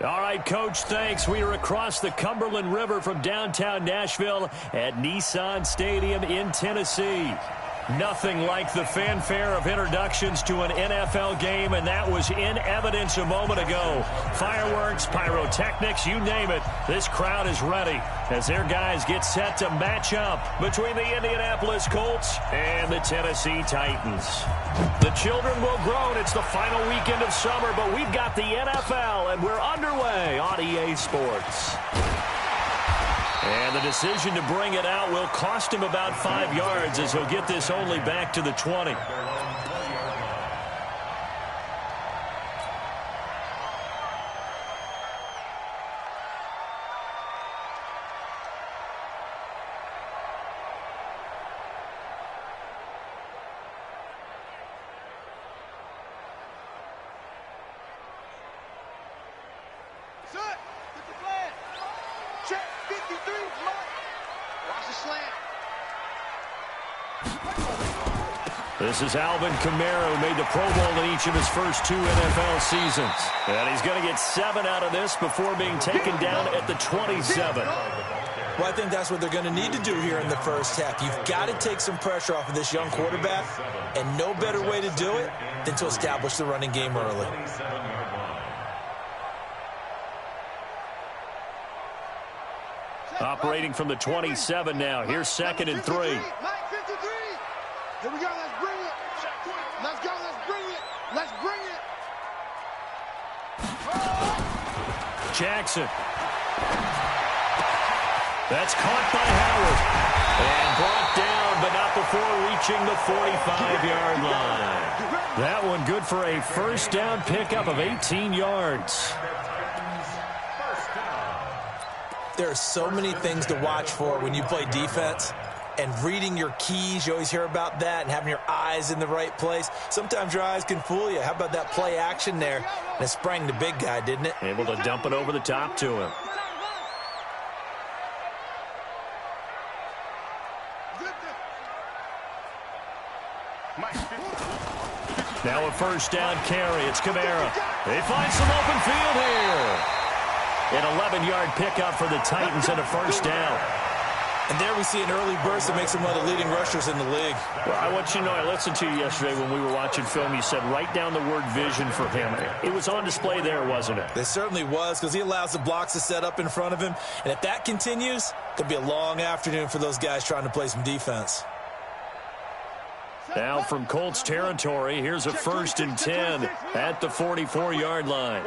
All right, Coach, thanks. We are across the Cumberland River from downtown Nashville at Nissan Stadium in Tennessee. Nothing like the fanfare of introductions to an NFL game, and that was in evidence a moment ago. Fireworks, pyrotechnics, you name it. This crowd is ready as their guys get set to match up between the Indianapolis Colts and the Tennessee Titans. The children will groan. It's the final weekend of summer, but we've got the NFL, and we're underway on EA Sports. And the decision to bring it out will cost him about 5 yards as he'll get this only back to the 20. This is Alvin Kamara, who made the Pro Bowl in each of his first 2 NFL seasons. And he's going to get 7 out of this before being taken down at the 27. Well, I think that's what they're going to need to do here in the first half. You've got to take some pressure off of this young quarterback, and no better way to do it than to establish the running game early. Operating from the 27 now. Here's 2nd and 3. Here we go. Let's bring it. Let's go. Let's bring it. Let's bring it. Jackson. That's caught by Howard. And brought down, but not before reaching the 45-yard line. That one good for a first down pickup of 18 yards. There are so many things to watch for when you play defense. And reading your keys, you always hear about that, and having your eyes in the right place. Sometimes your eyes can fool you. How about that play action there? And it sprang the big guy, didn't it? Able to dump it over the top to him. Now a first down carry. It's Kamara. They find some open field here. An 11-yard pickup for the Titans and a first down. And there we see an early burst that makes him one of the leading rushers in the league. Well, I want you to know, I listened to you yesterday when we were watching film. You said write down the word vision for him. It was on display there, wasn't it? It certainly was, because he allows the blocks to set up in front of him. And if that continues, it could be a long afternoon for those guys trying to play some defense. Now from Colts territory, here's a 1st and 10 at the 44-yard line.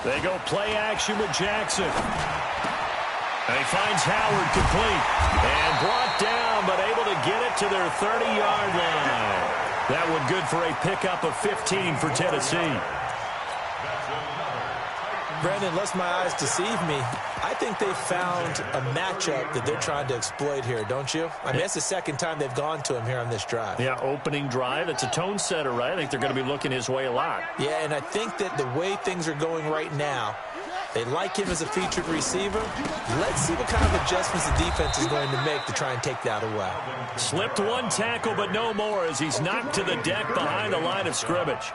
They go play action with Jackson. And he finds Howard complete. And brought down, but able to get it to their 30-yard line. That one good for a pickup of 15 for Tennessee. Brandon, unless my eyes deceive me, I think they found a matchup that they're trying to exploit here, don't you? I mean, that's the second time they've gone to him here on this drive. Yeah, opening drive. It's a tone setter, right? I think they're going to be looking his way a lot. Yeah, and I think that the way things are going right now, they like him as a featured receiver. Let's see what kind of adjustments the defense is going to make to try and take that away. Slipped one tackle, but no more as he's knocked to the deck behind the line of scrimmage.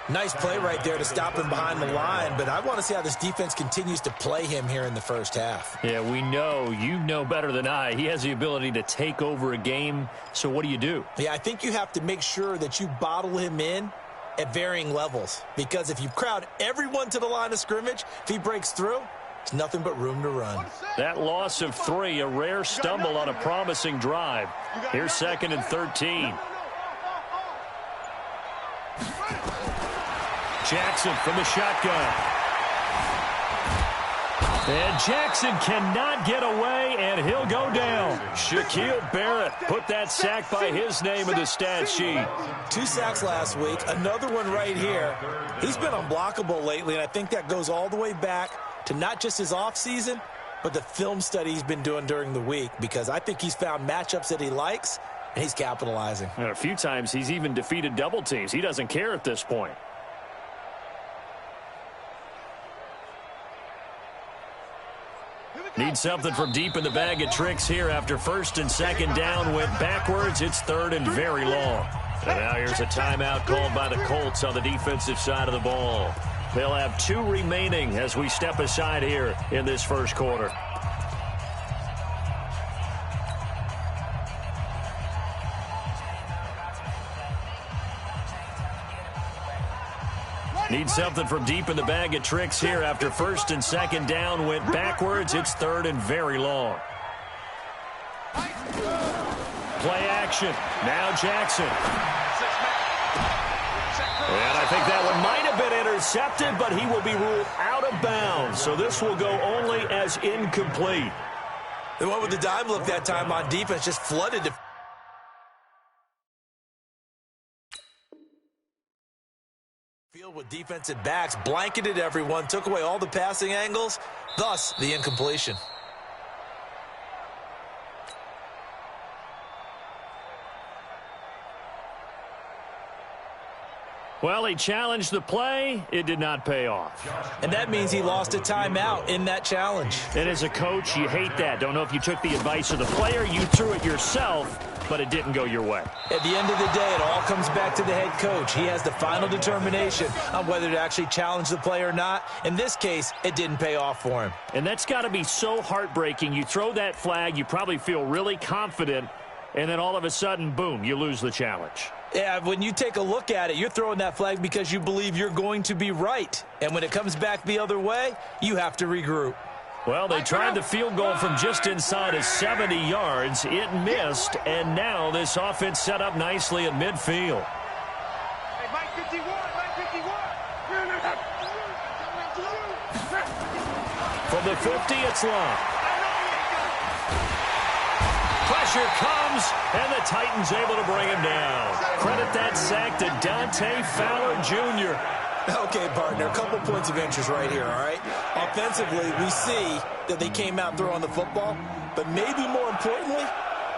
Nice play right there to stop him behind the line, but I want to see how this defense continues to play him here in the first half. Yeah, we know. You know better than I. He has the ability to take over a game, so what do? Yeah, I think you have to make sure that you bottle him in at varying levels, because if you crowd everyone to the line of scrimmage, if he breaks through, it's nothing but room to run. That loss of 3, a rare stumble on a promising drive. Here's 2nd and 13. Jackson from the shotgun. And Jackson cannot get away, and he'll go down. Shaquille Barrett put that sack by his name in the stat sheet. 2 sacks last week, another one right here. He's been unblockable lately, and I think that goes all the way back to not just his offseason, but the film study he's been doing during the week, because I think he's found matchups that he likes, and he's capitalizing. And a few times he's even defeated double teams. He doesn't care at this point. Need something from deep in the bag of tricks here after 1st and 2nd down. Went backwards. It's 3rd and very long. And now here's a timeout called by the Colts on the defensive side of the ball. They'll have 2 remaining as we step aside here in this first quarter. Need something from deep in the bag of tricks here after first and second down went backwards. It's third and very long. Play action. Now Jackson. And I think that one might have been intercepted, but he will be ruled out of bounds. So this will go only as incomplete. The one with the dime look that time on defense just flooded the field with defensive backs, blanketed everyone, took away all the passing angles, thus the incompletion. Well, he challenged the play. It did not pay off. And that means he lost a timeout in that challenge. And as a coach, you hate that. Don't know if you took the advice of the player, you threw it yourself, but it didn't go your way. At the end of the day, it all comes back to the head coach. He has the final determination on whether to actually challenge the play or not. In this case, it didn't pay off for him. And that's got to be so heartbreaking. You throw that flag, you probably feel really confident, and then all of a sudden, boom, you lose the challenge. Yeah, when you take a look at it, you're throwing that flag because you believe you're going to be right. And when it comes back the other way, you have to regroup. Well, they tried the field goal from just inside of 70 yards. It missed, and now this offense set up nicely at midfield. Hey, Mike 51, Mike 51. From the 50, it's long. Pressure comes, and the Titans able to bring him down. Credit that sack to Dante Fowler Jr. Okay, partner, a couple points of interest right here, all right? Offensively, we see that they came out throwing the football, but maybe more importantly,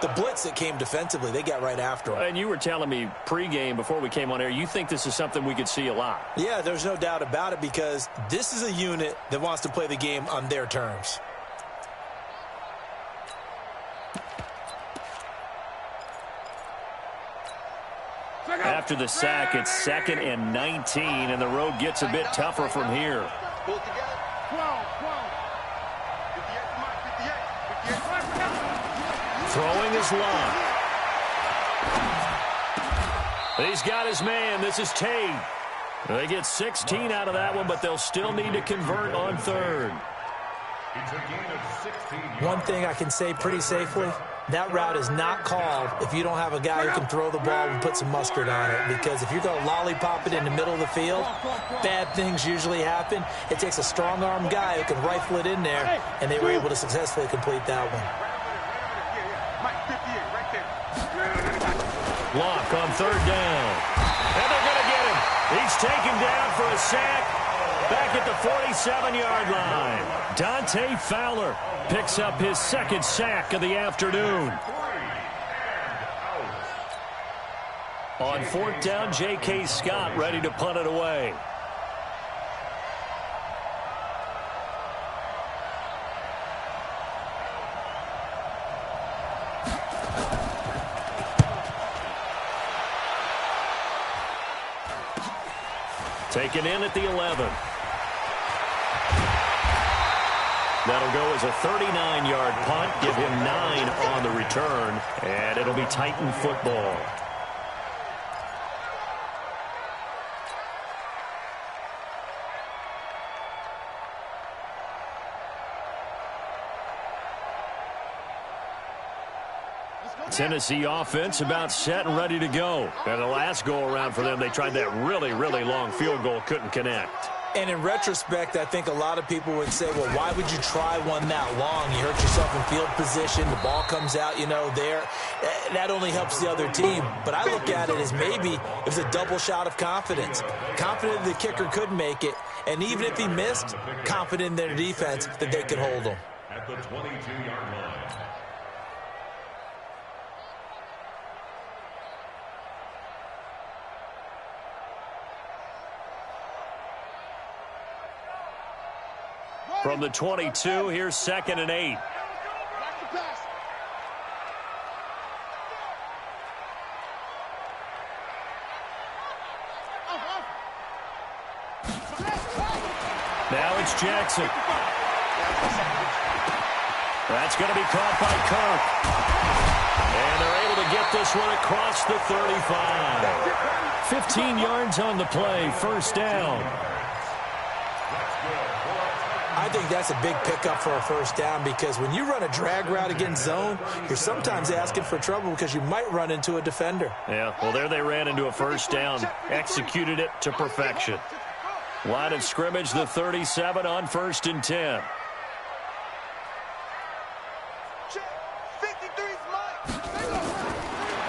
the blitz that came defensively, they got right after him. And you were telling me pregame before we came on air, you think this is something we could see a lot. Yeah, there's no doubt about it because this is a unit that wants to play the game on their terms. After the sack, it's 2nd and 19, and the road gets a bit tougher from here. Throwing his line. He's got his man. This is Tate. They get 16 out of that one, but they'll still need to convert on third. One thing I can say pretty safely, that route is not called if you don't have a guy who can throw the ball and put some mustard on it. Because if you're going to lollipop it in the middle of the field, bad things usually happen. It takes a strong-arm guy who can rifle it in there, and they were able to successfully complete that one. Lock on third down. And they're going to get him. He's taken down for a sack. Back at the 47-yard line. Dante Fowler picks up his 2nd sack of the afternoon. On 4th down, J.K. Scott ready to punt it away. Taken in at the 11. That'll go as a 39-yard punt. Give him 9 on the return, and it'll be Titan football. Tennessee offense about set and ready to go. And the last go-around for them, they tried that really, really long field goal, couldn't connect. And in retrospect, I think a lot of people would say, well, why would you try one that long? You hurt yourself in field position. The ball comes out, there. That only helps the other team. But I look at it as maybe it was a double shot of confidence. Confident the kicker could make it. And even if he missed, confident in their defense that they could hold him. At the 22-yard line. From the 22, here's 2nd and 8. Now it's Jackson. That's going to be caught by Kirk. And they're able to get this one across the 35. 15 yards on the play, first down. I think that's a big pickup for a first down because when you run a drag route against zone, you're sometimes asking for trouble because you might run into a defender. Yeah, well, there they ran into a first down, executed it to perfection. Line of scrimmage, the 37 on 1st and 10.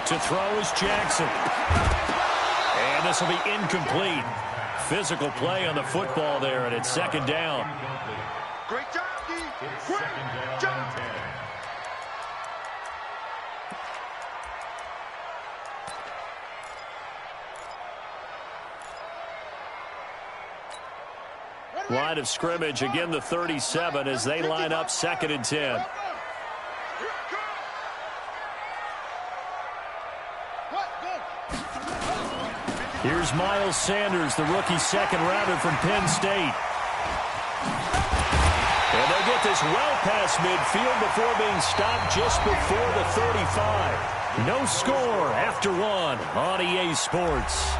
To throw is Jackson. And this will be incomplete. Physical play on the football there, and it's second down. Great job, D. Great job. Line of scrimmage, again the 37 as they line up 2nd and 10. Here's Miles Sanders, the rookie second-rounder from Penn State. And they'll get this well past midfield before being stopped just before the 35. No score after one on EA Sports.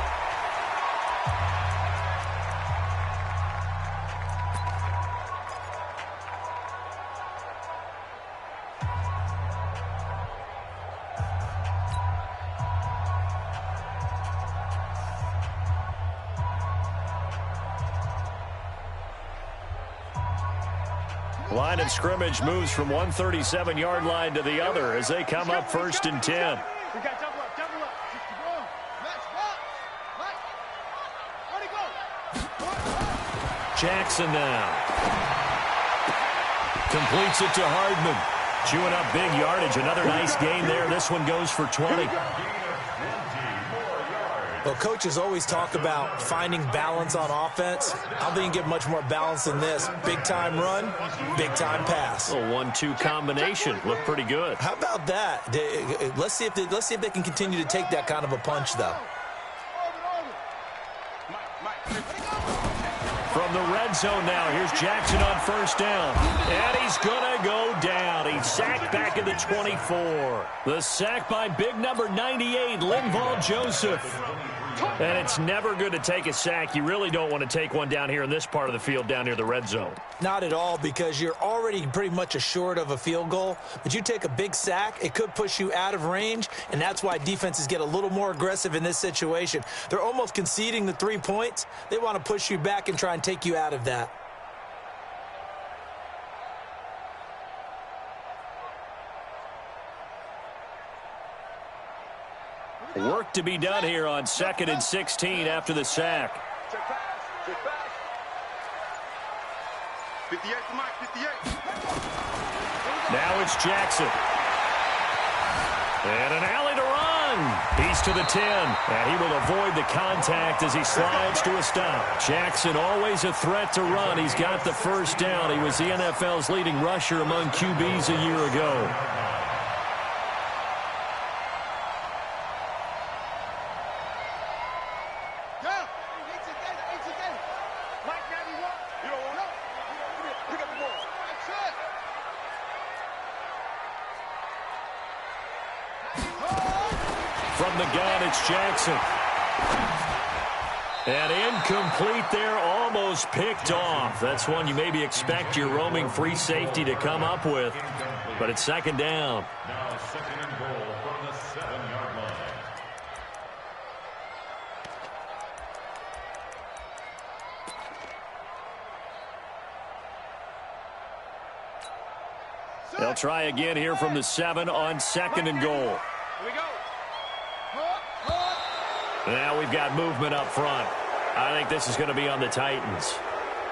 Line of scrimmage moves from one 37-yard line to the other as they come up 1st and 10. We got double up, double up. Jackson now. Completes it to Hardman. Chewing up big yardage. Another nice gain there. This one goes for 20. Well, coaches always talk about finding balance on offense. I don't think you can get much more balance than this. Big-time run, big-time pass. A 1-2 combination. Looked pretty good. How about that? Let's see if they can continue to take that kind of a punch, though. From the red zone now, here's Jackson on 1st down. And he's going to go down. He's sacked back at the 24. The sack by big number 98, Linval Joseph. And it's never good to take a sack. You really don't want to take one down here in this part of the field down near the red zone. Not at all, because you're already pretty much assured of a field goal. But you take a big sack, it could push you out of range, and that's why defenses get a little more aggressive in this situation. They're almost conceding the 3 points. They want to push you back and try and take you out of that. Work to be done here on 2nd and 16 after the sack. Check pass. Check pass. 58 to Mike, 58. Now it's Jackson. And an alley to run. He's to the 10. And he will avoid the contact as he slides to a stop. Jackson always a threat to run. He's got the first down. He was the NFL's leading rusher among QBs a year ago. From the gun, it's Jackson. And incomplete there, almost picked off. That's one you maybe expect your roaming free safety to come up with. But it's 2nd down. Now 2nd and goal from the 7-yard line. They'll try again here from the 7 on 2nd and goal. Here we go. Now we've got movement up front. I think this is going to be on the Titans.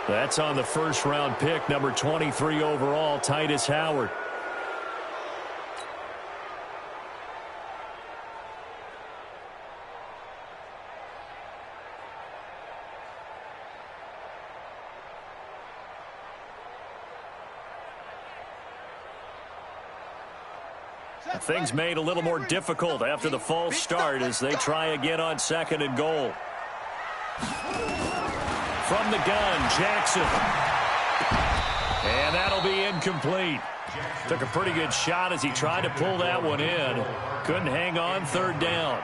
That's on the 1st-round pick, number 23 overall, Titus Howard. Things made a little more difficult after the false start as they try again on 2nd and goal. From the gun, Jackson. And that'll be incomplete. Took a pretty good shot as he tried to pull that one in. Couldn't hang on, third down.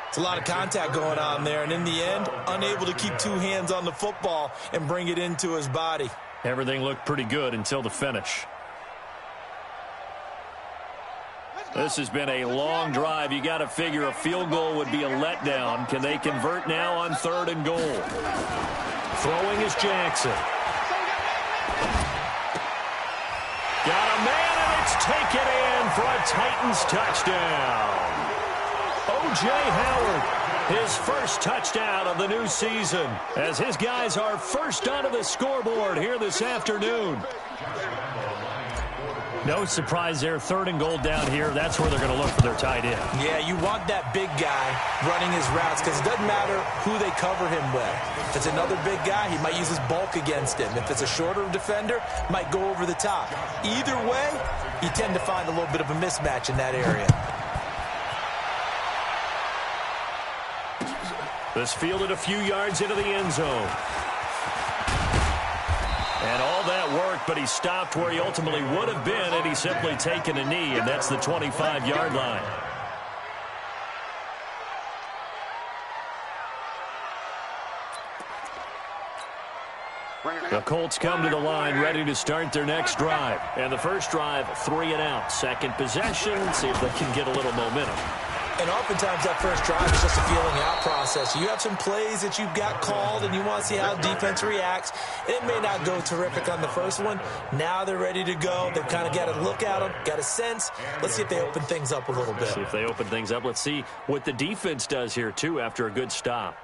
It's a lot of contact going on there, and in the end, unable to keep two hands on the football and bring it into his body. Everything looked pretty good until the finish. This has been a long drive. You got to figure a field goal would be a letdown. Can they convert now on 3rd and goal? Throwing is Jackson. Got a man, and it's taken in for a Titans touchdown. O.J. Howard, his first touchdown of the new season, as his guys are first onto the scoreboard here this afternoon. No surprise there, 3rd and goal down here. That's where they're going to look for their tight end. Yeah, you want that big guy running his routes because it doesn't matter who they cover him with. If it's another big guy, he might use his bulk against him. If it's a shorter defender, might go over the top. Either way, you tend to find a little bit of a mismatch in that area. This fielded a few yards into the end zone. And all that worked, but he stopped where he ultimately would have been had he simply taken a knee, and that's the 25-yard line. The Colts come to the line ready to start their next drive. And the first drive, 3 and out. Second possession, see if they can get a little momentum. And oftentimes that first drive is just a feeling out process. You have some plays that you've got called and you want to see how defense reacts. It may not go terrific on the first one. Now they're ready to go. They've kind of got a look at them, got a sense. Let's see if they open things up a little bit. See if they open things up. Let's see what the defense does here, too, after a good stop.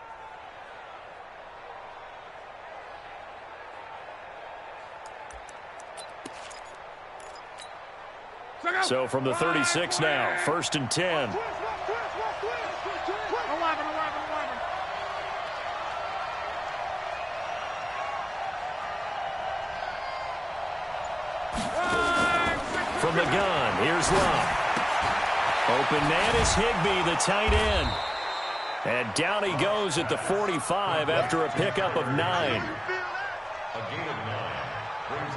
So from the 36 now, 1st and 10. From the gun, here's Love. Open man is Higbee, the tight end. And down he goes at the 45 after a pickup of 9.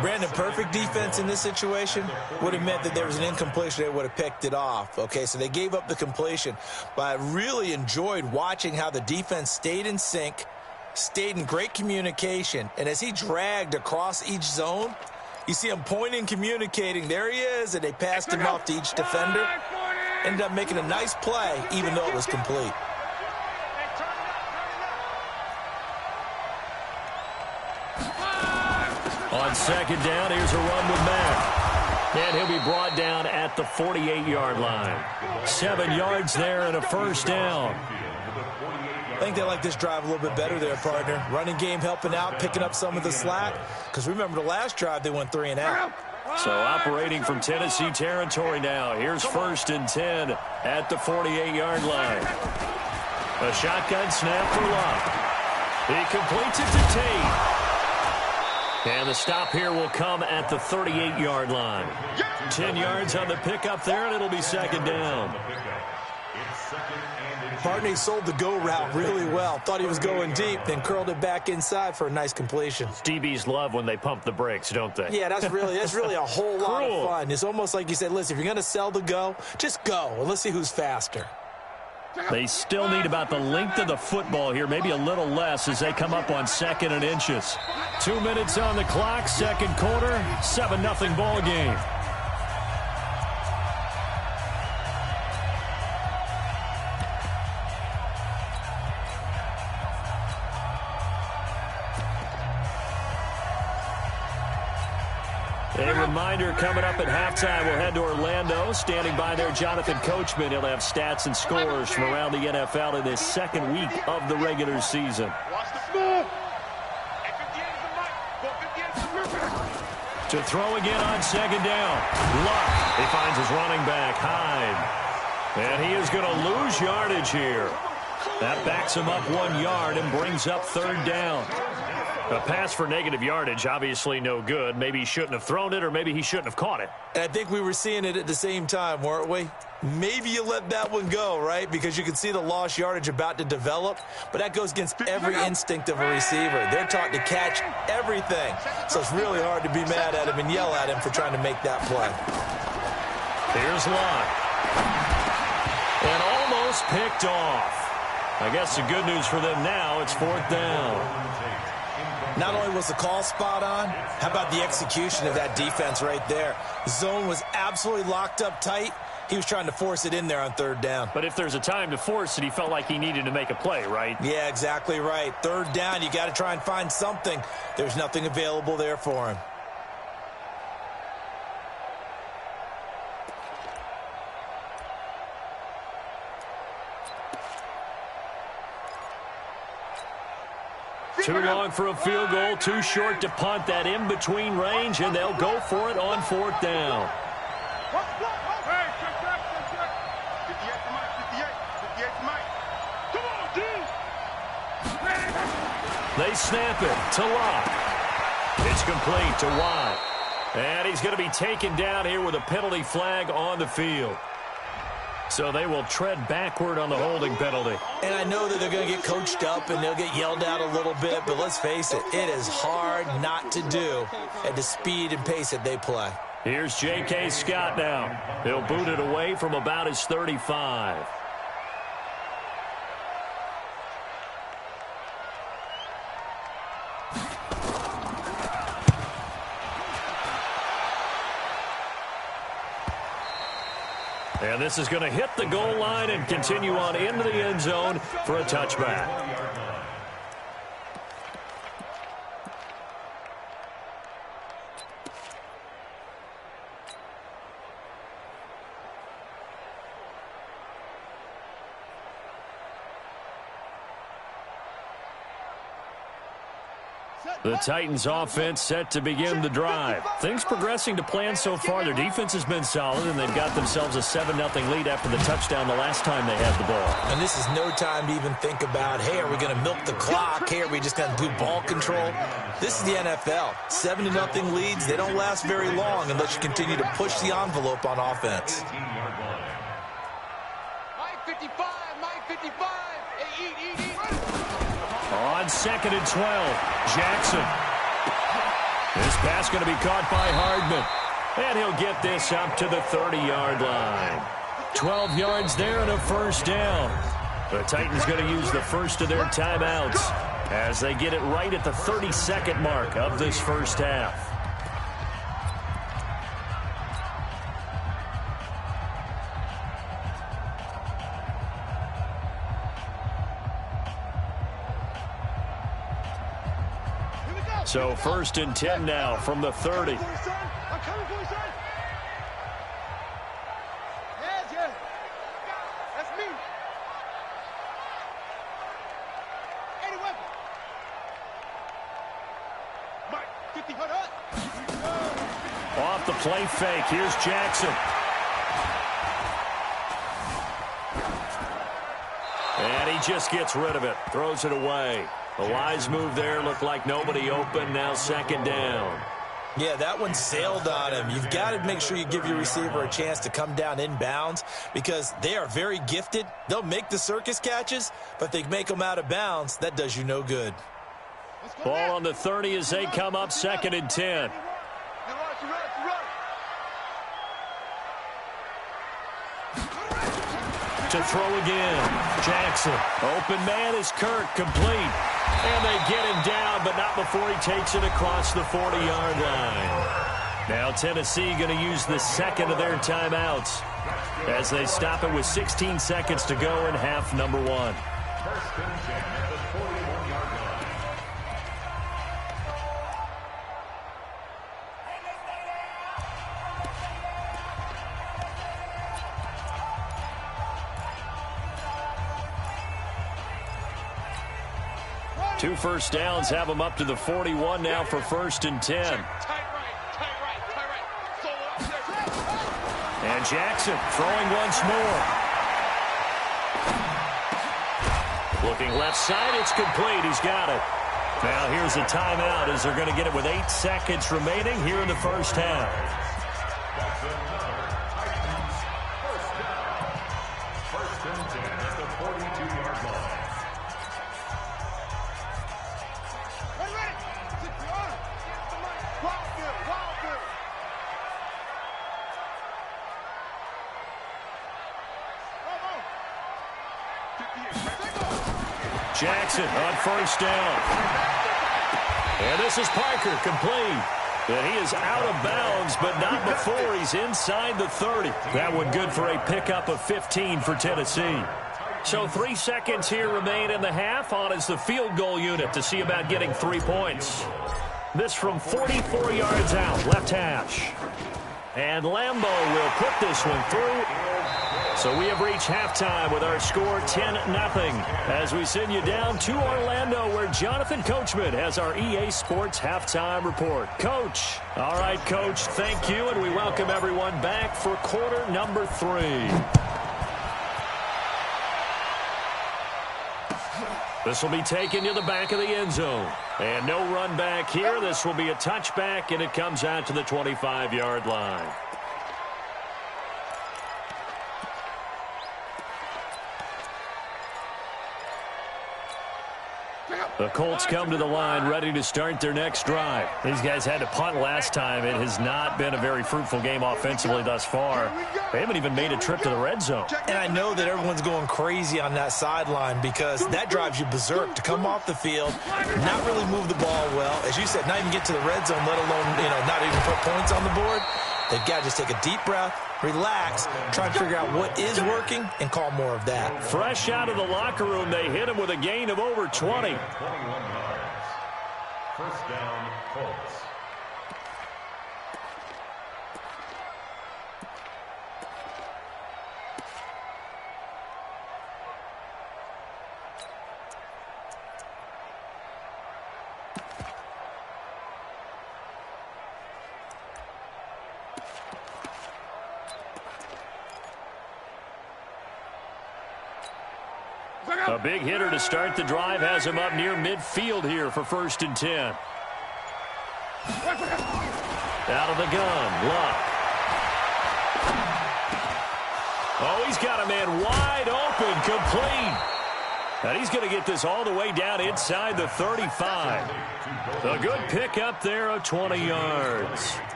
Brandon, perfect defense in this situation would have meant that there was an incompletion. They would have picked it off. Okay, so they gave up the completion. But I really enjoyed watching how the defense stayed in sync, stayed in great communication. And as he dragged across each zone, you see him pointing, communicating. There he is, and they passed him off to each defender. Ended up making a nice play, even though it was complete. On second down, here's a run with Mack. And he'll be brought down at the 48-yard line. 7 yards there and a first down. I think they like this drive a little bit better there, partner. Running game helping out, picking up some of the slack. Because remember the last drive, they went 3 and out. So operating from Tennessee territory now. Here's 1st and 10 at the 48-yard line. A shotgun snap for Love. He completes it to Tate. And the stop here will come at the 38-yard line. 10 yards on the pickup there, and it'll be second down. Partney sold the go route really well. Thought he was going deep, then curled it back inside for a nice completion. DBs love when they pump the brakes, don't they? Yeah, that's really a whole lot of fun. It's almost like you said, listen, if you're going to sell the go, just go, and let's see who's faster. They still need about the length of the football here, maybe a little less as they come up on 2nd and inches. 2 minutes on the clock, second quarter, 7-0 ball game. A reminder coming up at halftime, we'll head to Orlando. Standing by there, Jonathan Coachman. He'll have stats and scores from around the NFL in this second week of the regular season. To throw again on second down. Luck. He finds his running back, Hyde. And he is going to lose yardage here. That backs him up 1 yard and brings up 3rd down. A pass for negative yardage, obviously no good. Maybe he shouldn't have thrown it, or maybe he shouldn't have caught it. And I think we were seeing it at the same time, weren't we? Maybe you let that one go, right? Because you can see the lost yardage about to develop, but that goes against every instinct of a receiver. They're taught to catch everything. So it's really hard to be mad at him and yell at him for trying to make that play. Here's Locke. And almost picked off. I guess the good news for them now, it's 4th down. Not only was the call spot on, how about the execution of that defense right there? The zone was absolutely locked up tight. He was trying to force it in there on 3rd down. But if there's a time to force it, he felt like he needed to make a play, right? Yeah, exactly right. 3rd down, you got to try and find something. There's nothing available there for him. Too long for a field goal, too short to punt that in-between range, and they'll go for it on 4th down. They snap it to Locke. It's complete to Watt. And he's going to be taken down here with a penalty flag on the field. So they will tread backward on the holding penalty. And I know that they're going to get coached up and they'll get yelled at a little bit, but let's face it, it is hard not to do at the speed and pace that they play. Here's J.K. Scott now. He'll boot it away from about his 35. And this is going to hit the goal line and continue on into the end zone for a touchback. The Titans offense set to begin the drive. Things progressing to plan so far. Their defense has been solid, and they've got themselves a 7-0 lead after the touchdown the last time they had the ball. And this is no time to even think about, hey, are we going to milk the clock? Hey, are we just going to do ball control? This is the NFL. 7-0 leads, they don't last very long unless you continue to push the envelope on offense. Mike 55, Mike 55. Hey, eat. On 2nd and 12, Jackson. This pass going to be caught by Hardman. And he'll get this up to the 30-yard line. 12 yards there and a 1st down. The Titans going to use the first of their timeouts as they get it right at the 32nd mark of this first half. So 1st and 10 now from the 30. I'm coming for you, son. Yeah. That's me. 80 weapon. Mike, 50, hold up. Off the play fake. Here's Jackson. And he just gets rid of it. Throws it away. A wise move there. Looked like nobody open. Now 2nd down. Yeah, that one sailed on him. You've got to make sure you give your receiver a chance to come down inbounds because they are very gifted. They'll make the circus catches, but if they make them out of bounds, that does you no good. Ball on the 30 as they come up 2nd and 10. To throw again. Jackson. Open man is Kirk. Complete. And they get him down, but not before he takes it across the 40-yard line. Now Tennessee going to use the 2nd of their timeouts as they stop it with 16 seconds to go in half number 1. 1st and 10 at the 41-yard line. Two first downs have them up to the 41 now for 1st and 10. Tight right. And Jackson throwing once more. Looking left side, it's complete. He's got it. Now here's a timeout as they're going to get it with 8 seconds remaining here in the first half. First and 10 at the 42-yard line. Jackson on first down. And this is Parker, complete. And he is out of bounds, but not before he's inside the 30. That one good for a pickup of 15 for Tennessee. So 3 seconds here remain in the half. On is the field goal unit to see about getting 3 points. This from 44 yards out, left hash. And Lambeau will put this one through. So we have reached halftime with our score 10-0 as we send you down to Orlando where Jonathan Coachman has our EA Sports halftime report. Coach. All right, Coach, thank you, and we welcome everyone back for quarter number 3. This will be taken to the back of the end zone. And no run back here. This will be a touchback, and it comes out to the 25-yard line. The Colts come to the line ready to start their next drive. These guys had to punt last time. It has not been a very fruitful game offensively thus far. They haven't even made a trip to the red zone. And I know that everyone's going crazy on that sideline because that drives you berserk to come off the field, not really move the ball well. As you said, not even get to the red zone, let alone, not even put points on the board. They've got to just take a deep breath, relax, try and figure out what is working, and call more of that. Fresh out of the locker room, they hit him with a gain of over 20. 21 yards. First down, Colts. A big hitter to start the drive has him up near midfield here for 1st and 10. Out of the gun, Luck. Oh, he's got a man wide open, complete. And he's going to get this all the way down inside the 35. A good pickup there of 20 yards.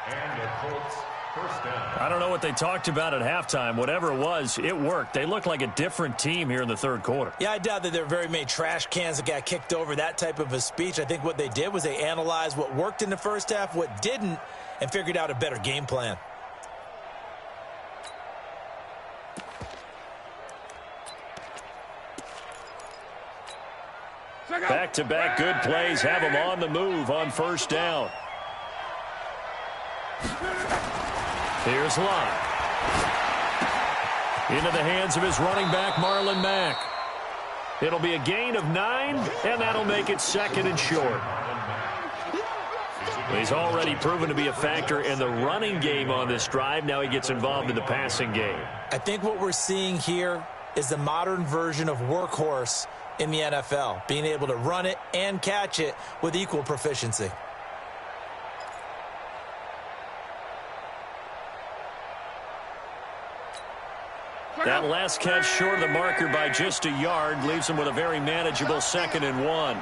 And the Colts first down. I don't know what they talked about at halftime. Whatever it was, it worked. They look like a different team here in the third quarter. Yeah, I doubt that there were very many trash cans that got kicked over, that type of a speech. I think what they did was they analyzed what worked in the first half, what didn't, and figured out a better game plan. Back-to-back good plays have him on the move on first down. Here's Lott. Into the hands of his running back, Marlon Mack. It'll be a gain of 9, and that'll make it 2nd and short. He's already proven to be a factor in the running game on this drive. Now he gets involved in the passing game. I think what we're seeing here is the modern version of workhorse in the NFL, being able to run it and catch it with equal proficiency. That last catch short of the marker by just a yard leaves him with a very manageable 2nd and 1.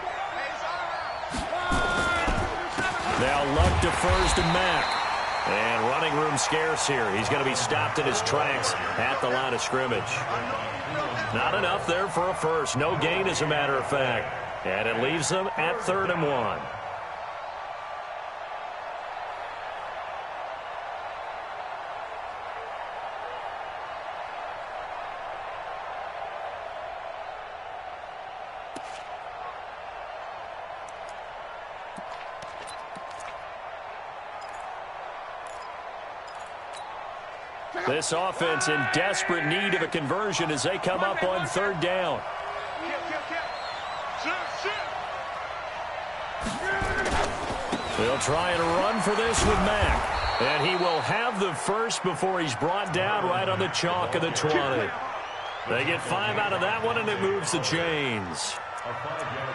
Now Luck defers to Mack. And running room scarce here. He's going to be stopped in his tracks at the line of scrimmage. Not enough there for a first. No gain, as a matter of fact. And it leaves them at 3rd and 1. This offense in desperate need of a conversion as they come up on 3rd down. They'll try and run for this with Mack. And he will have the first before he's brought down right on the chalk of the 20. They get 5 out of that one, and it moves the chains.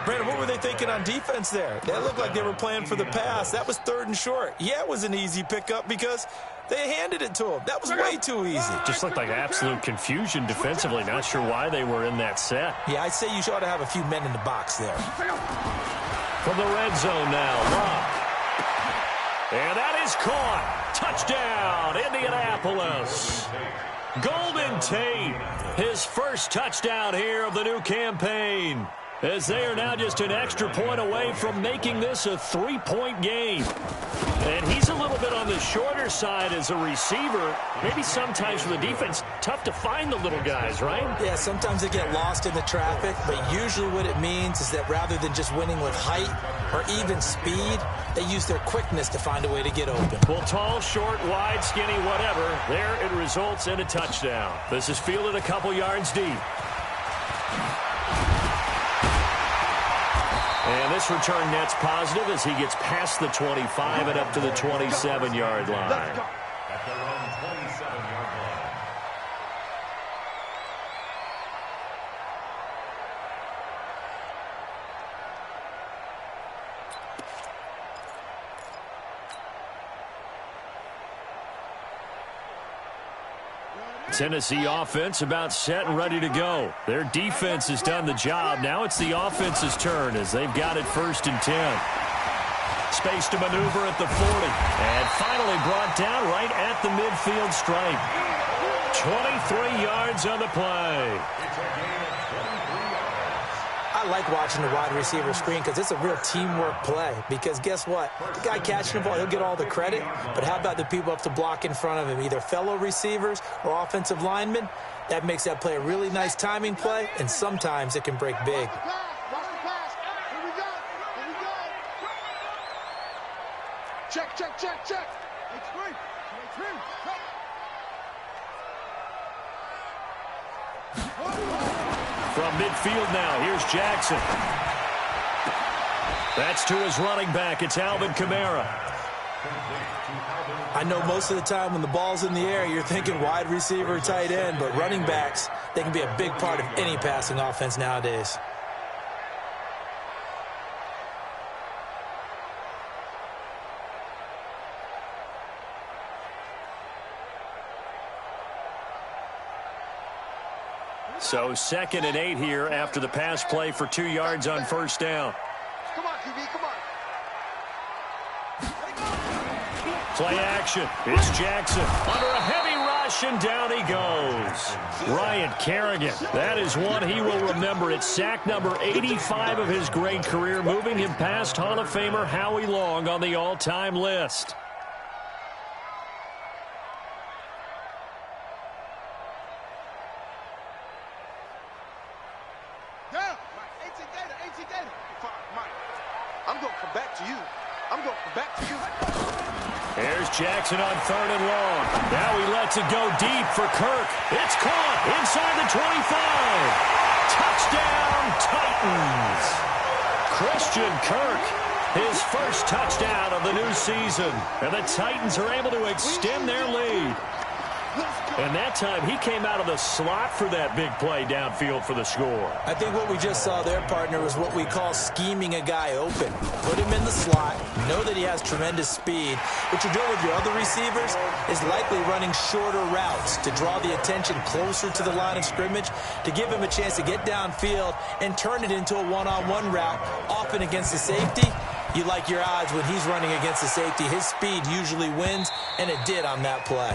Brandon, what were they thinking on defense there? That looked like they were playing for the pass. That was 3rd and short. Yeah, it was an easy pickup because they handed it to him. That was way too easy. Just looked like absolute confusion defensively. Not sure why they were in that set. Yeah, I'd say you ought to have a few men in the box there. From the red zone now, Locke. And that is caught. Touchdown, Indianapolis. Golden Tate, his first touchdown here of the new campaign, as they are now just an extra point away from making this a 3-point game. And he's a little bit on the shorter side as a receiver. Maybe sometimes for the defense, tough to find the little guys, right? Yeah, sometimes they get lost in the traffic, but usually what it means is that rather than just winning with height or even speed, they use their quickness to find a way to get open. Well, tall, short, wide, skinny, whatever, there it results in a touchdown. This is fielded a couple yards deep. And this return net's positive as he gets past the 25 and up to the 27-yard line. At their own 27-yard line. Tennessee offense about set and ready to go. Their defense has done the job. Now it's the offense's turn as they've got it 1st and 10. Space to maneuver at the 40. And finally brought down right at the midfield stripe. 23 yards on the play. I like watching the wide receiver screen because it's a real teamwork play. Because guess what? The guy catching the ball, he'll get all the credit. But how about the people up to block in front of him, either fellow receivers or offensive linemen? That makes that play a really nice timing play, and sometimes it can break big. Check, check, check, check. It's free. It's free. From midfield now, here's Jackson. That's to his running back. It's Alvin Kamara. I know most of the time when the ball's in the air, you're thinking wide receiver, tight end, but running backs, they can be a big part of any passing offense nowadays. So 2nd and 8 here after the pass play for 2 yards on 1st down. Come on, QB, come on. Play action. It's Jackson under a heavy rush, and down he goes. Ryan Kerrigan. That is one he will remember. It's sack number 85 of his great career, moving him past Hall of Famer Howie Long on the all-time list. I'm going to come back to you. I'm going to come back to you. Here's Jackson on 3rd and long. Now he lets it go deep for Kirk. It's caught inside the 25. Touchdown, Titans. Christian Kirk, his first touchdown of the new season. And the Titans are able to extend their lead. And that time, he came out of the slot for that big play downfield for the score. I think what we just saw there, partner, was what we call scheming a guy open. Put him in the slot, know that he has tremendous speed. What you're doing with your other receivers is likely running shorter routes to draw the attention closer to the line of scrimmage, to give him a chance to get downfield and turn it into a one-on-one route, often against the safety. You like your odds when he's running against the safety. His speed usually wins, and it did on that play.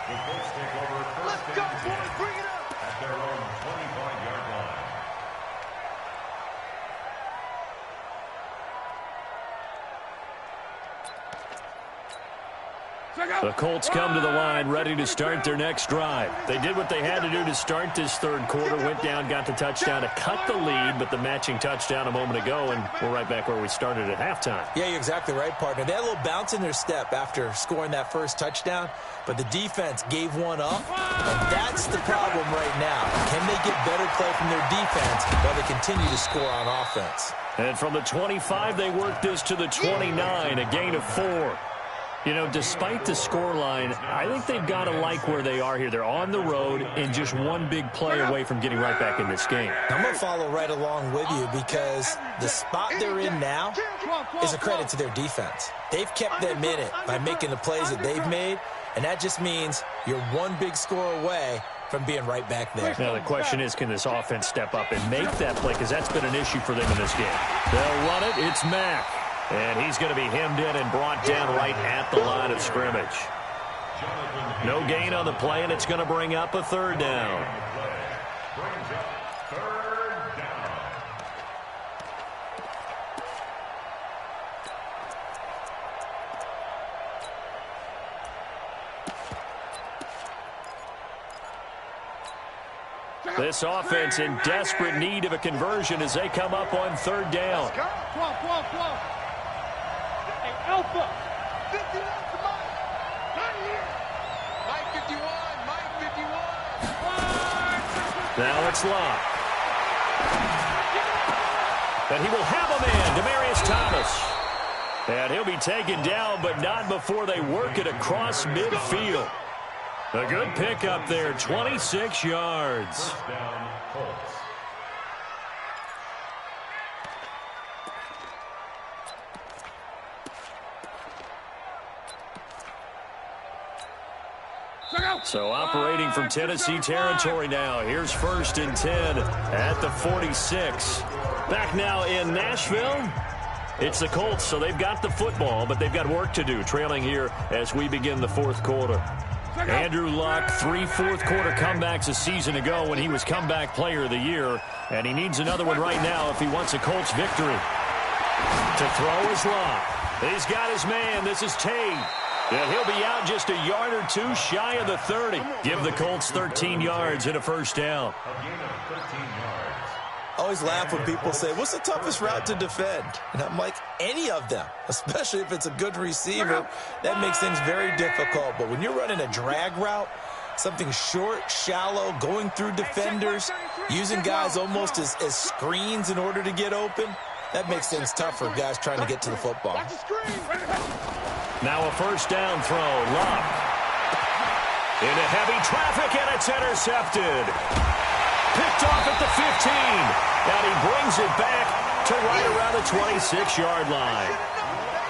Let's go, boys. Bring it up. At their own 25-yard line. The Colts come to the line ready to start their next drive. They did what they had to do to start this 3rd quarter, went down, got the touchdown to cut the lead, but the matching touchdown a moment ago, and we're right back where we started at halftime. Yeah, you're exactly right, partner. They had a little bounce in their step after scoring that first touchdown, but the defense gave one up, and that's the problem right now. Can they get better play from their defense while they continue to score on offense? And from the 25, they work this to the 29, a gain of 4. You know, despite the scoreline, I think they've got to like where they are here. They're on the road and just one big play away from getting right back in this game. I'm going to follow right along with you because the spot they're in now is a credit to their defense. They've kept them in it by making the plays that they've made, and that just means you're one big score away from being right back there. Now, the question is, can this offense step up and make that play? Because that's been an issue for them in this game. They'll run it. It's Mack. And he's going to be hemmed in and brought down right at the line of scrimmage. No gain on the play, and it's going to bring up a third down. This offense in desperate need of a conversion as they come up on third down. Alpha. 51, come on. Right here. Mike 51, Mike 51. Now it's Locke. But he will have a man, Demaryius Thomas. And he'll be taken down, but not before they work it across midfield. A good pickup there, 26 yards. So operating from Tennessee territory now. Here's 1st and 10 at the 46. Back now in Nashville. It's the Colts, so they've got the football, but they've got work to do, trailing here as we begin the fourth quarter. Andrew Luck, 3 fourth-quarter comebacks a season ago when he was comeback player of the year, and he needs another one right now if he wants a Colts victory. To throw is Luck. He's got his man. This is Tate. And he'll be out just a yard or two shy of the 30. Give the Colts 13 yards and a first down. I always laugh when people say, what's the toughest route to defend? And I'm like, any of them, especially if it's a good receiver. That makes things very difficult. But when you're running a drag route, something short, shallow, going through defenders, using guys almost as screens in order to get open, that makes things tough for guys trying to get to the football. Now a first down throw. Luck. Into heavy traffic, and it's intercepted. Picked off at the 15. And he brings it back to right around the 26-yard line.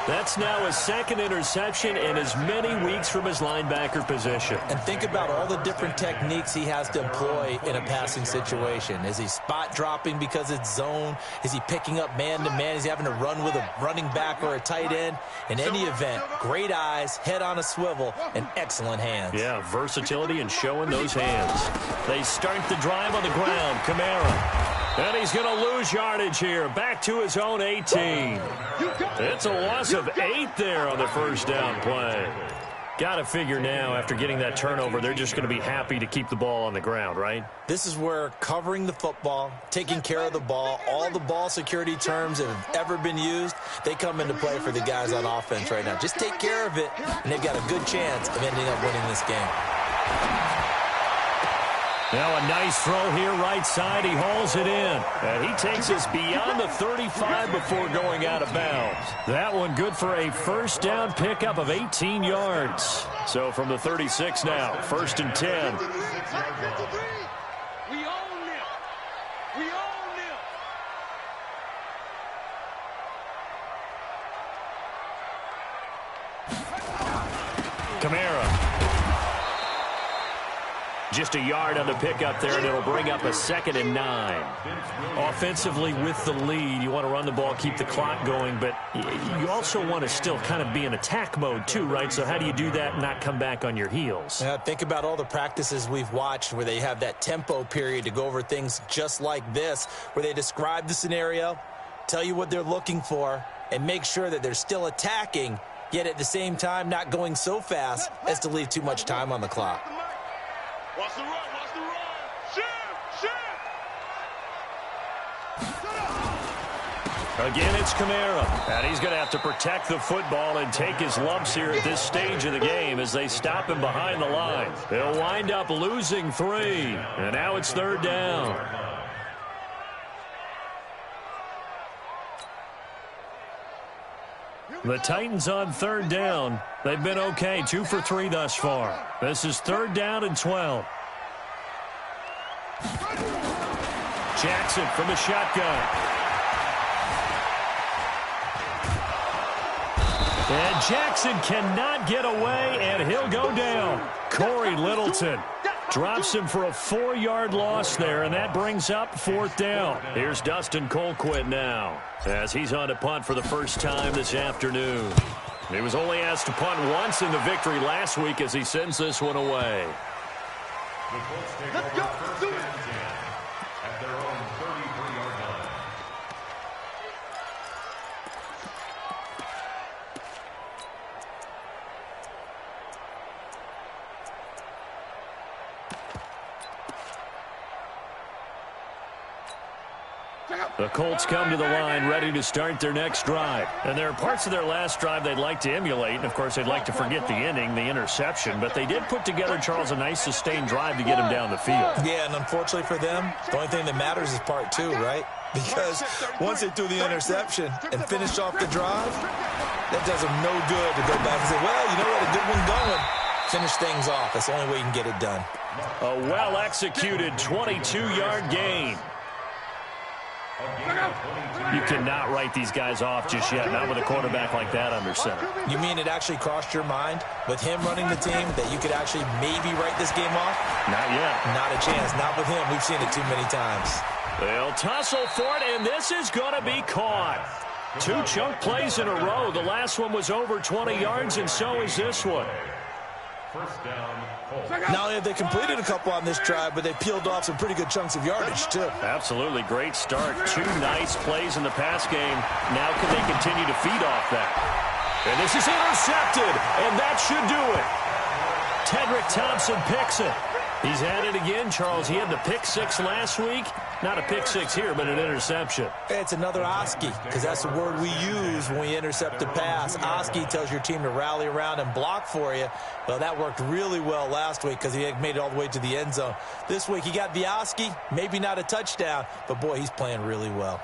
That's now his second interception in as many weeks from his linebacker position. And think about all the different techniques he has to employ in a passing situation. Is he spot dropping because it's zone? Is he picking up man-to-man? Is he having to run with a running back or a tight end? In any event, great eyes, head on a swivel, and excellent hands. Yeah, versatility and showing those hands. They start the drive on the ground. Kamara. And he's going to lose yardage here. Back to his own 18. It's a loss of 8 there on the first down play. Got to figure now, after getting that turnover, they're just going to be happy to keep the ball on the ground, right? This is where covering the football, taking care of the ball, all the ball security terms that have ever been used, they come into play for the guys on offense right now. Just take care of it, and they've got a good chance of ending up winning this game. Now a nice throw here right side. He hauls it in. And he takes us beyond the 35 before going out of bounds. That one good for a first down pickup of 18 yards. So from the 36 now, 1st and 10. We own them. We own them. Kamara. Just a yard on the pickup there, and it'll bring up a 2nd and 9. Offensively with the lead, you want to run the ball, keep the clock going, but you also want to still kind of be in attack mode too, right? So how do you do that and not come back on your heels? Yeah, think about all the practices we've watched where they have that tempo period to go over things just like this, where they describe the scenario, tell you what they're looking for, and make sure that they're still attacking, yet at the same time not going so fast as to leave too much time on the clock. Watch the run, watch the run. Shoot. Again, it's Kamara. And he's going to have to protect the football and take his lumps here at this stage of the game as they stop him behind the line. They'll wind up losing 3. And now it's 3rd down. The Titans on third down. They've been okay, 2 for 3 thus far. This is 3rd down and 12. Jackson from the shotgun. And Jackson cannot get away, and he'll go down. Corey Littleton drops him for a 4-yard loss there, and that brings up 4th down. Here's Dustin Colquitt now, as he's on to punt for the first time this afternoon. He was only asked to punt once in the victory last week as he sends this one away. The Colts take over 1st and 10 at their own 33-yard line. The Colts come to the line ready to start their next drive. And there are parts of their last drive they'd like to emulate. And, of course, they'd like to forget the ending, the interception. But they did put together, Charles, a nice sustained drive to get him down the field. Yeah, and unfortunately for them, the only thing that matters is part 2, right? Because once they threw the interception and finished off the drive, that does them no good to go back and say, well, you know what, a good one going. Finish things off. That's the only way you can get it done. A well-executed 22-yard gain. You cannot write these guys off just yet, not with a quarterback like that under center. You mean it actually crossed your mind with him running the team that you could actually maybe write this game off? Not yet. Not a chance. Not with him. We've seen it too many times. They'll tussle for it, and this is going to be caught. 2 chunk plays in a row. The last one was over 20 yards, and so is this one. 1st down, Colts. Not only have they completed a couple on this drive, but they peeled off some pretty good chunks of yardage, too. Absolutely. Great start. 2 nice plays in the pass game. Now can they continue to feed off that? And this is intercepted, and that should do it. Tedrick Thompson picks it. He's had it again, Charles. He had the pick 6 last week. Not a pick 6 here, but an interception. It's another Oski, because that's the word we use when we intercept a pass. Oski tells your team to rally around and block for you. Well, that worked really well last week because he made it all the way to the end zone. This week he got the Oski, maybe not a touchdown, but, boy, he's playing really well.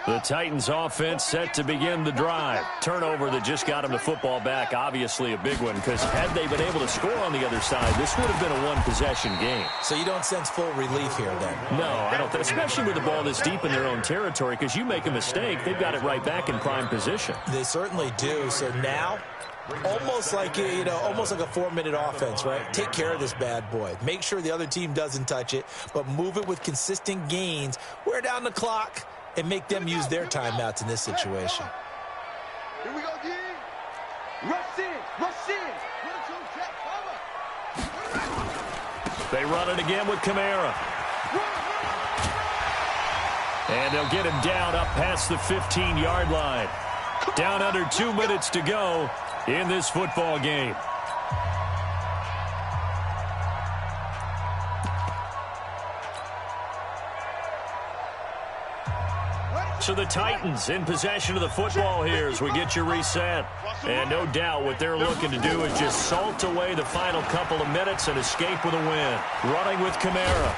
The Titans offense set to begin the drive. Turnover that just got him the football back, obviously a big one, because had they been able to score on the other side, this would have been a one-possession game. So you don't sense full relief here then? No, I don't, especially with the ball this deep in their own territory, because you make a mistake, they've got it right back in prime position. They certainly do. So now, almost like a 4-minute offense, right? Take care of this bad boy. Make sure the other team doesn't touch it, but move it with consistent gains. Wear down the clock and make them use their timeouts in this situation. Here we go, D. Rush in. Rush in. They run it again with Kamara. And they'll get him down up past the 15-yard line. Down under 2 minutes to go in this football game. So the Titans in possession of the football here as we get you reset. And no doubt what they're looking to do is just salt away the final couple of minutes and escape with a win. Running with Kamara.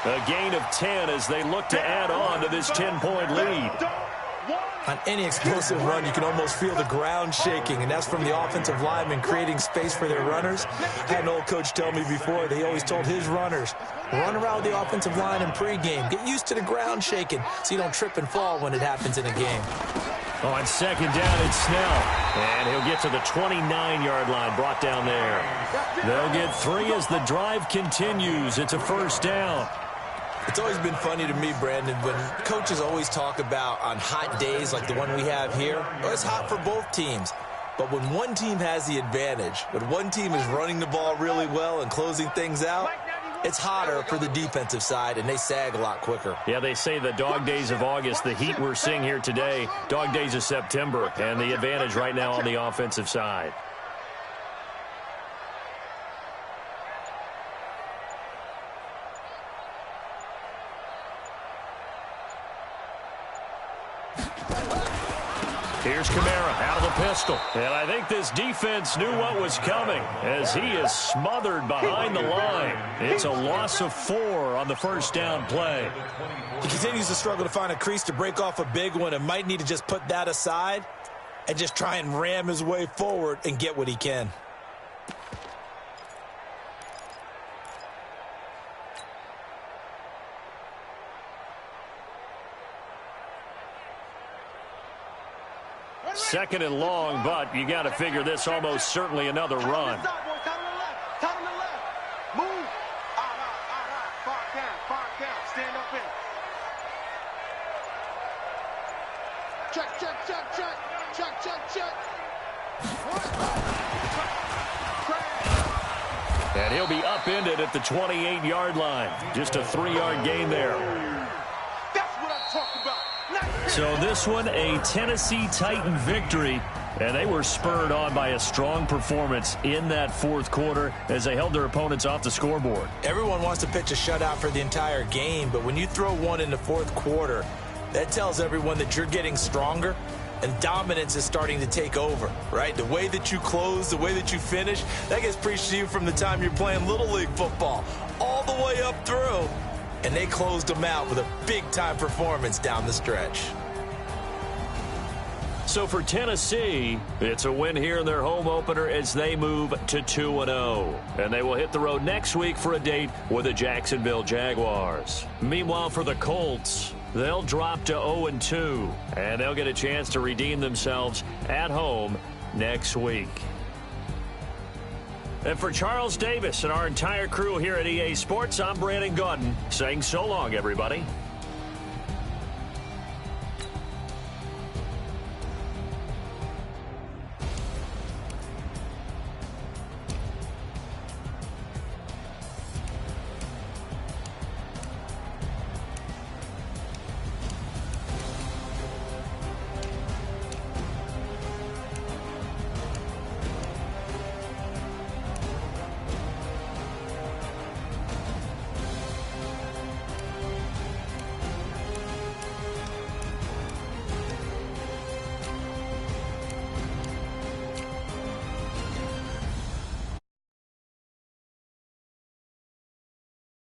A gain of 10 as they look to add on to this 10-point lead. On any explosive run, you can almost feel the ground shaking, and that's from the offensive linemen creating space for their runners. I had an old coach tell me before, they always told his runners, run around the offensive line in pregame. Get used to the ground shaking so you don't trip and fall when it happens in a game. On 2nd down, it's Snell. And he'll get to the 29-yard line, brought down there. They'll get 3 as the drive continues. It's a 1st down. It's always been funny to me, Brandon, when coaches always talk about on hot days like the one we have here, well, it's hot for both teams. But when one team has the advantage, when one team is running the ball really well and closing things out, it's hotter for the defensive side, and they sag a lot quicker. Yeah, they say the dog days of August, the heat we're seeing here today, dog days of September, and the advantage right now on the offensive side. Here's Kamara out of the pistol. And I think this defense knew what was coming as he is smothered behind the line. It's a loss of 4 on the first down play. He continues to struggle to find a crease to break off a big one and might need to just put that aside and just try and ram his way forward and get what he can. Second and long, but you got to figure this almost certainly another run. Move. Far down. Stand up in. Check. And he'll be upended at the 28-yard line. Just a 3-yard gain there. That's what I'm talking about. So this one, a Tennessee Titan victory, and they were spurred on by a strong performance in that fourth quarter as they held their opponents off the scoreboard. Everyone wants to pitch a shutout for the entire game, but when you throw one in the fourth quarter, that tells everyone that you're getting stronger and dominance is starting to take over, right? The way that you close, the way that you finish, that gets preached to you from the time you're playing Little League football all the way up through. And they closed them out with a big-time performance down the stretch. So for Tennessee, it's a win here in their home opener as they move to 2-0. And they will hit the road next week for a date with the Jacksonville Jaguars. Meanwhile, for the Colts, they'll drop to 0-2. And they'll get a chance to redeem themselves at home next week. And for Charles Davis and our entire crew here at EA Sports, I'm Brandon Gaudin saying so long, everybody.